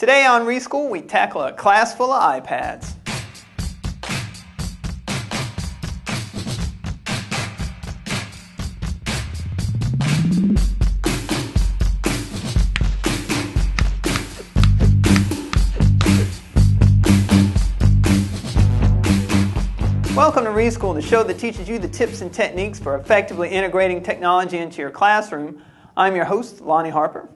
Today on Reschooled, we tackle a class full of iPads. Welcome to Reschooled, the show that teaches you the tips and techniques for effectively integrating technology into your classroom. I'm your host, Lonnie Harper.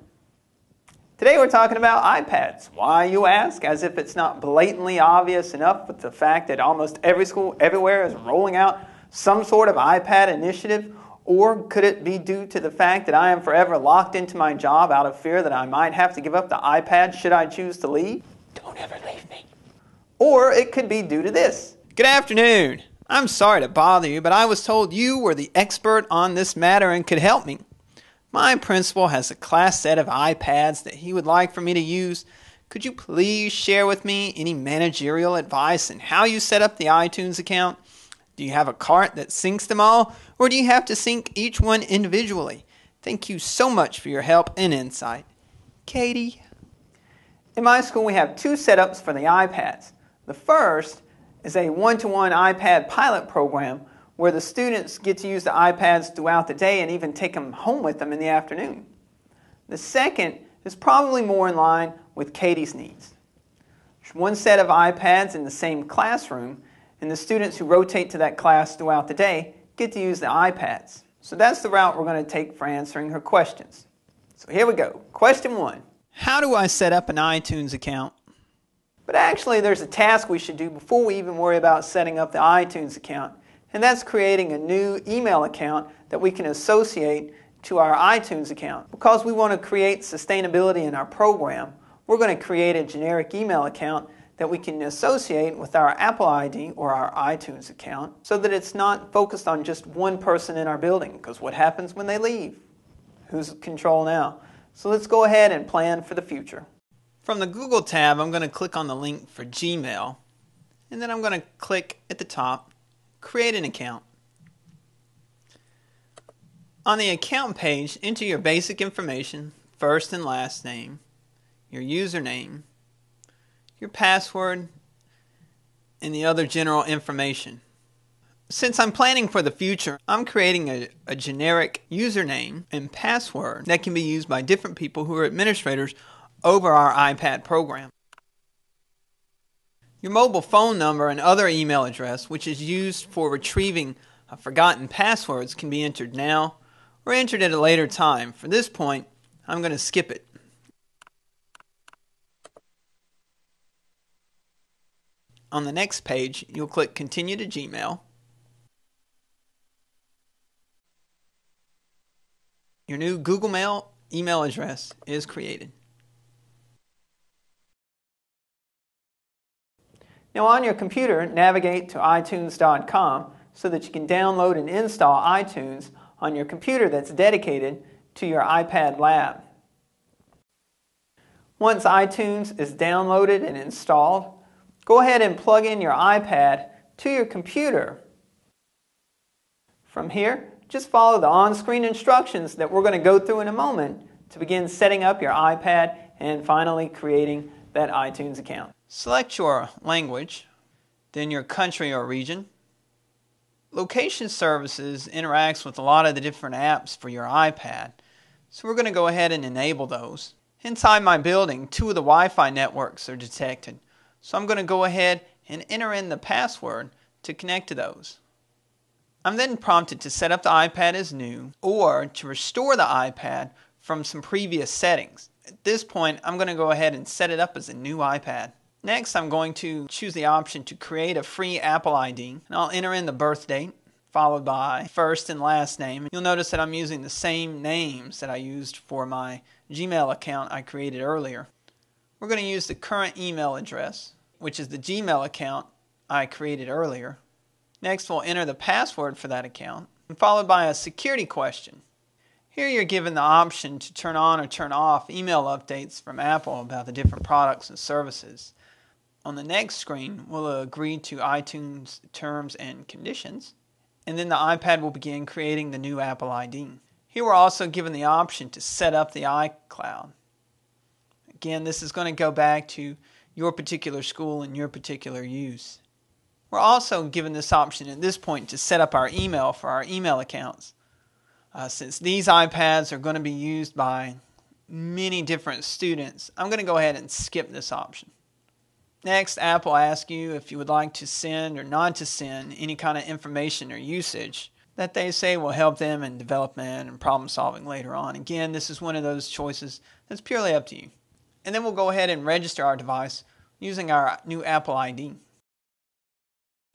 Today we're talking about iPads. Why, you ask? As if it's not blatantly obvious enough with the fact that almost every school everywhere is rolling out some sort of iPad initiative. Or could it be due to the fact that I am forever locked into my job out of fear that I might have to give up the iPad should I choose to leave? Don't ever leave me. Or it could be due to this. Good afternoon. I'm sorry to bother you, but I was told you were the expert on this matter and could help me. My principal has a class set of iPads that he would like for me to use. Could you please share with me any managerial advice on how you set up the iTunes account? Do you have a cart that syncs them all, or do you have to sync each one individually? Thank you so much for your help and insight. Katie. In my school, we have two setups for the iPads. The first is a one-to-one iPad pilot program where the students get to use the iPads throughout the day and even take them home with them in the afternoon. The second is probably more in line with Katie's needs. There's one set of iPads in the same classroom, and the students who rotate to that class throughout the day get to use the iPads. So that's the route we're going to take for answering her questions. So here we go. Question 1. How do I set up an iTunes account? But actually, there's a task we should do before we even worry about setting up the iTunes account. And that's creating a new email account that we can associate to our iTunes account. Because we want to create sustainability in our program, we're going to create a generic email account that we can associate with our Apple ID or our iTunes account so that it's not focused on just one person in our building. Because what happens when they leave? Who's in control now? So let's go ahead and plan for the future. From the Google tab, I'm going to click on the link for Gmail, and then I'm going to click at the top, Create an Account. On the account page, enter your basic information, first and last name, your username, your password, and the other general information. Since I'm planning for the future, I'm creating a generic username and password that can be used by different people who are administrators over our iPad program. Your mobile phone number and other email address, which is used for retrieving forgotten passwords, can be entered now or entered at a later time. For this point, I'm going to skip it. On the next page, you'll click Continue to Gmail. Your new Google Mail email address is created. Now on your computer, navigate to iTunes.com so that you can download and install iTunes on your computer that's dedicated to your iPad lab. Once iTunes is downloaded and installed, go ahead and plug in your iPad to your computer. From here, just follow the on-screen instructions that we're going to go through in a moment to begin setting up your iPad and finally creating that iTunes account. Select your language, then your country or region. Location Services interacts with a lot of the different apps for your iPad, so we're going to go ahead and enable those. Inside my building, 2 of the Wi-Fi networks are detected, so I'm going to go ahead and enter in the password to connect to those. I'm then prompted to set up the iPad as new or to restore the iPad from some previous settings. At this point, I'm going to go ahead and set it up as a new iPad. Next, I'm going to choose the option to create a free Apple ID, and I'll enter in the birth date, followed by first and last name. You'll notice that I'm using the same names that I used for my Gmail account I created earlier. We're going to use the current email address, which is the Gmail account I created earlier. Next, we'll enter the password for that account, and followed by a security question. Here you're given the option to turn on or turn off email updates from Apple about the different products and services. On the next screen, we'll agree to iTunes terms and conditions, and then the iPad will begin creating the new Apple ID. Here we're also given the option to set up the iCloud. Again, this is going to go back to your particular school and your particular use. We're also given this option at this point to set up our email for our email accounts. Since these iPads are going to be used by many different students, I'm going to go ahead and skip this option. Next, Apple asks you if you would like to send or not to send any kind of information or usage that they say will help them in development and problem solving later on. Again, this is one of those choices that's purely up to you. And then we'll go ahead and register our device using our new Apple ID.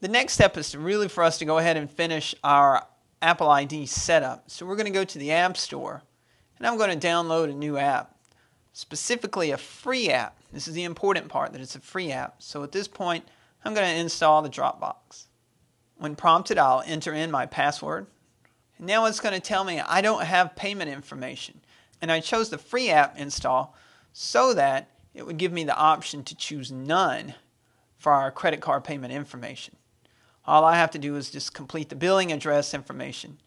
The next step is really for us to go ahead and finish our Apple ID setup. So we're going to go to the App Store, and I'm going to download a new app, specifically a free app. This is the important part, that it's a free app. So at this point, I'm going to install the Dropbox. When prompted, I'll enter in my password. And now it's going to tell me I don't have payment information. And I chose the free app install so that it would give me the option to choose none for our credit card payment information. All I have to do is just complete the billing address information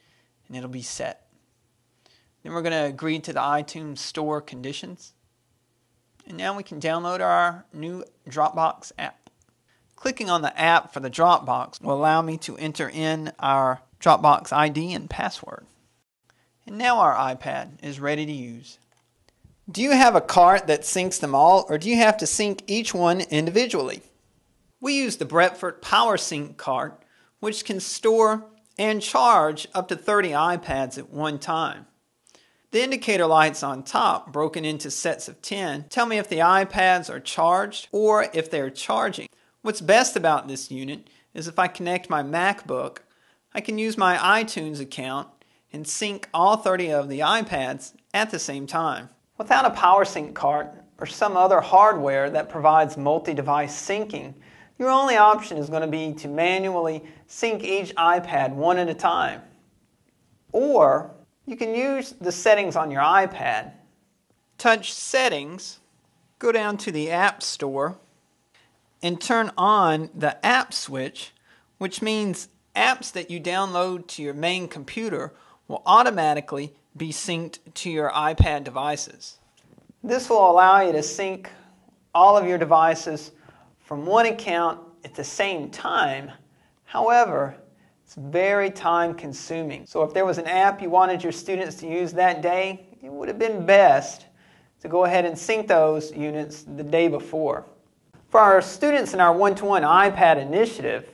and it'll be set. Then we're going to agree to the iTunes Store conditions. And now we can download our new Dropbox app. Clicking on the app for the Dropbox will allow me to enter in our Dropbox ID and password. And now our iPad is ready to use. Do you have a cart that syncs them all, or do you have to sync each one individually? We use the Bradford PowerSync cart, which can store and charge up to 30 iPads at one time. The indicator lights on top, broken into sets of 10, tell me if the iPads are charged or if they're charging. What's best about this unit is if I connect my MacBook, I can use my iTunes account and sync all 30 of the iPads at the same time. Without a PowerSync cart or some other hardware that provides multi-device syncing, your only option is going to be to manually sync each iPad one at a time. Or you can use the settings on your iPad, touch Settings, go down to the App Store, and turn on the App Switch, which means apps that you download to your main computer will automatically be synced to your iPad devices. This will allow you to sync all of your devices from one account at the same time. However, it's very time consuming. So if there was an app you wanted your students to use that day, it would have been best to go ahead and sync those units the day before. For our students in our one-to-one iPad initiative,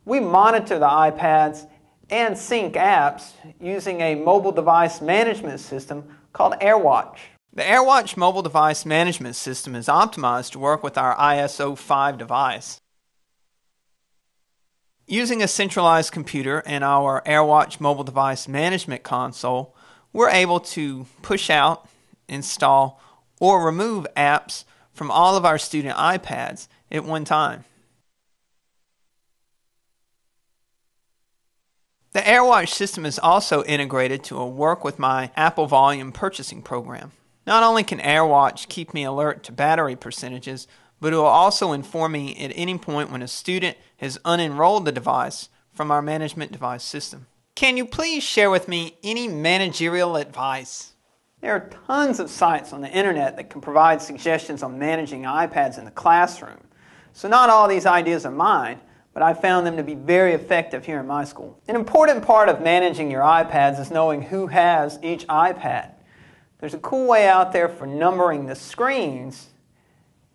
we monitor the iPads and sync apps using a mobile device management system called AirWatch. The AirWatch mobile device management system is optimized to work with our ISO 5 device. Using a centralized computer and our AirWatch mobile device management console, we're able to push out, install, or remove apps from all of our student iPads at one time. The AirWatch system is also integrated to work with my Apple Volume purchasing program. Not only can AirWatch keep me alert to battery percentages, but it will also inform me at any point when a student has unenrolled the device from our management device system. Can you please share with me any managerial advice? There are tons of sites on the internet that can provide suggestions on managing iPads in the classroom. So not all these ideas are mine, but I found them to be very effective here in my school. An important part of managing your iPads is knowing who has each iPad. There's a cool way out there for numbering the screens,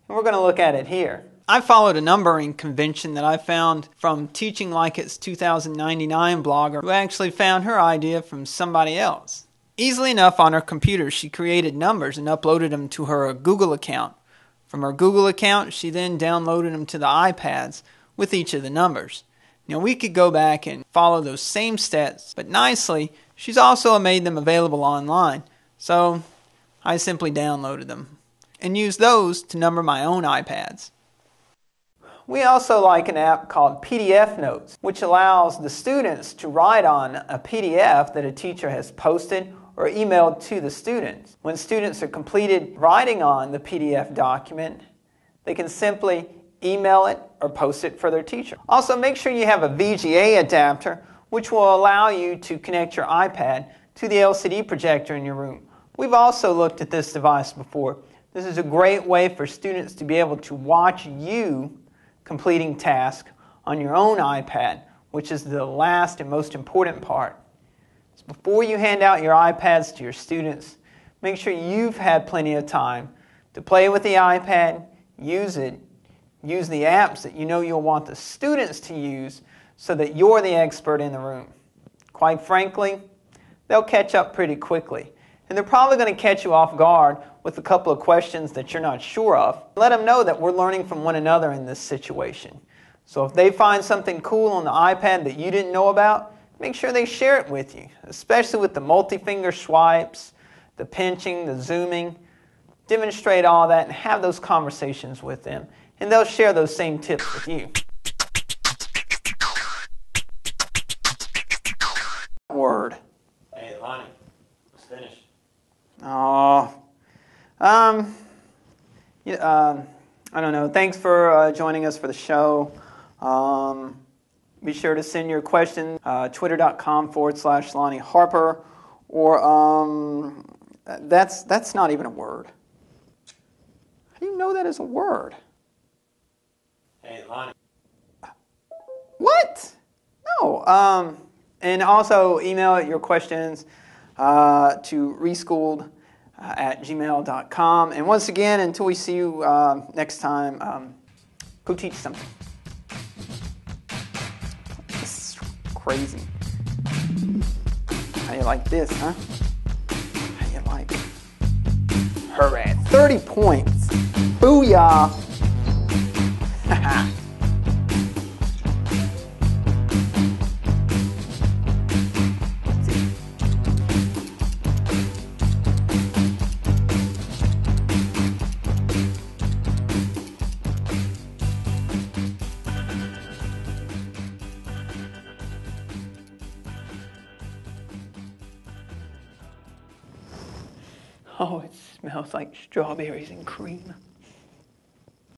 and we're going to look at it here. I followed a numbering convention that I found from Teaching Like It's 2099 blogger who actually found her idea from somebody else. Easily enough on her computer, she created numbers and uploaded them to her Google account. From her Google account, she then downloaded them to the iPads with each of the numbers. Now we could go back and follow those same steps, but nicely, she's also made them available online. So I simply downloaded them and used those to number my own iPads. We also like an app called PDF Notes, which allows the students to write on a PDF that a teacher has posted or emailed to the students. When students are completed writing on the PDF document, they can simply email it or post it for their teacher. Also, make sure you have a VGA adapter, which will allow you to connect your iPad to the LCD projector in your room. We've also looked at this device before. This is a great way for students to be able to watch you completing tasks on your own iPad, which is the last and most important part. So before you hand out your iPads to your students, make sure you've had plenty of time to play with the iPad, use it, use the apps that you know you'll want the students to use so that you're the expert in the room. Quite frankly, they'll catch up pretty quickly. And they're probably going to catch you off guard with a couple of questions that you're not sure of. Let them know that we're learning from one another in this situation. So if they find something cool on the iPad that you didn't know about, make sure they share it with you, especially with the multi-finger swipes, the pinching, the zooming. Demonstrate all that and have those conversations with them, and they'll share those same tips with you. Word. Hey, Lonnie, it's finished. Oh, I don't know. Thanks for joining us for the show. Be sure to send your question twitter.com/Lonnie Harper, or that's not even a word. How do you know that is a word? Hey, Lonnie. What? No. And also email your questions to reschooled@gmail.com. And once again, until we see you next time, go teach something. This is crazy. How you like this, huh? How you like her at 30 points? Booyah! Oh, it smells like strawberries and cream.